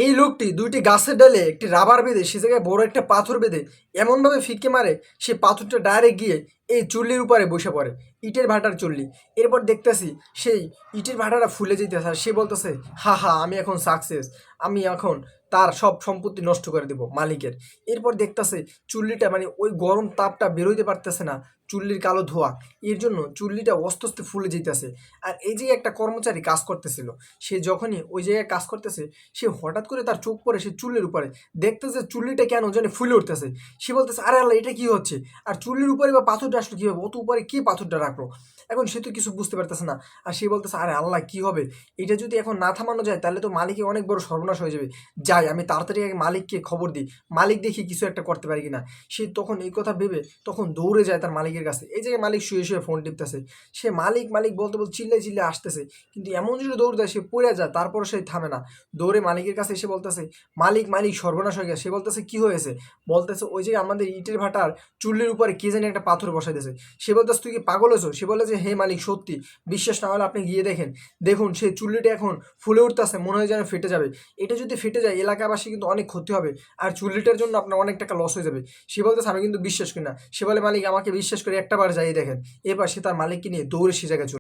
এই লোকটি দুইটি গাছের ডালে একটি রাবার বেঁধে সে জায়গায় বড় একটা পাথর বেঁধে এমনভাবে ফিকে মারে সে পাথরটা ডাইরেক্ট গিয়ে এই চুল্লির উপরে বসে পড়ে, ইটের ভাটার চুল্লি। এরপর দেখতেছি সেই ইটের ভাটাটা ফুলে যেতেছে আর সে বলতেছে, হা হা আমি এখন সাকসেস, আমি এখন তার সব সম্পত্তি নষ্ট করে দেব মালিকের। এরপর দেখতেছে চুল্লিটা মানে ওই গরম তাপটা বেরোইতে পারতেছে না, চুল্লির কালো ধোঁয়া, এর জন্য চুল্লিটা আস্তে আস্তে ফুলে যেতেছে। আর এই যে একটা কর্মচারী কাজ করতেছিল, সে যখনই ওই জায়গায় কাজ করতেছে সে হঠাৎ করে তার চোখ পড়ে সে চুল্লির উপরে, দেখতেছে চুল্লিটা কেন জানি ফুলে উঠতেছে। সে বলতেছে, আরে আল্লাহ এটা কি হচ্ছে, আর চুল্লির উপরে বা পাথরটা আসলো কীভাবে, অত উপরে কে পাথরটা রাখলো। এখন সে তো কিছু বুঝতে পারতেছে না, আর সে বলতেছে, আরে আল্লাহ কি হবে, এটা যদি এখন না থামানো যায় তাহলে তো মালিকের অনেক বড় সর্বনাশ হয়ে যাবে, যাই আমি তাড়াতাড়ি আগে মালিককে খবর দিই, মালিক দেখি কিছু একটা করতে পারি কিনা। সে তখন এই কথা ভেবে তখন দৌড়ে যায় তার মালিকের কাছে। এই জায়গায় মালিক শুয়ে শুয়ে ফোন টিপতেছে, সে মালিক মালিক বলতে বলতে চিল্লাই চিল্লাই আসতেছে, কিন্তু এমন জোরে দৌড় দেয় সে পড়ে যায়, তারপরও সে থামে না, দৌড়ে মালিকের কাছে এসে বলতেছে, মালিক মালিক সর্বনাশ হয়ে গেছে। সে বলতেছে কি হয়েছে, বলতেছে ওই যে আমাদের ইটের ভাটার চুল্লির উপরে কে জানি একটা পাথর বসাই দিয়েছে। সে বলতেছে তুই কি পাগল হয়েছো, সে বলে যে হে মালিক সত্যি, বিশ্বাস না হলে আপনি গিয়ে দেখেন, দেখুন সেই চুল্লিটা এখন ফুলে উঠতেছে, মনে হয় যেন ফেটে যাবে, এটা যদি ফেটে যায় এলাকাবাসী কিন্তু অনেক ক্ষতি হবে, আর চুল্লিটার জন্য আপনার অনেক টাকা লস হয়ে যাবে। সে বলতেছে আমি কিন্তু বিশ্বাস করি না। সে বলে মালিক আমাকে বিশ্বাস করে একটা বার যাই দেখেন। এবার সে তার মালিককে নিয়ে দৌড়ে সে জায়গায়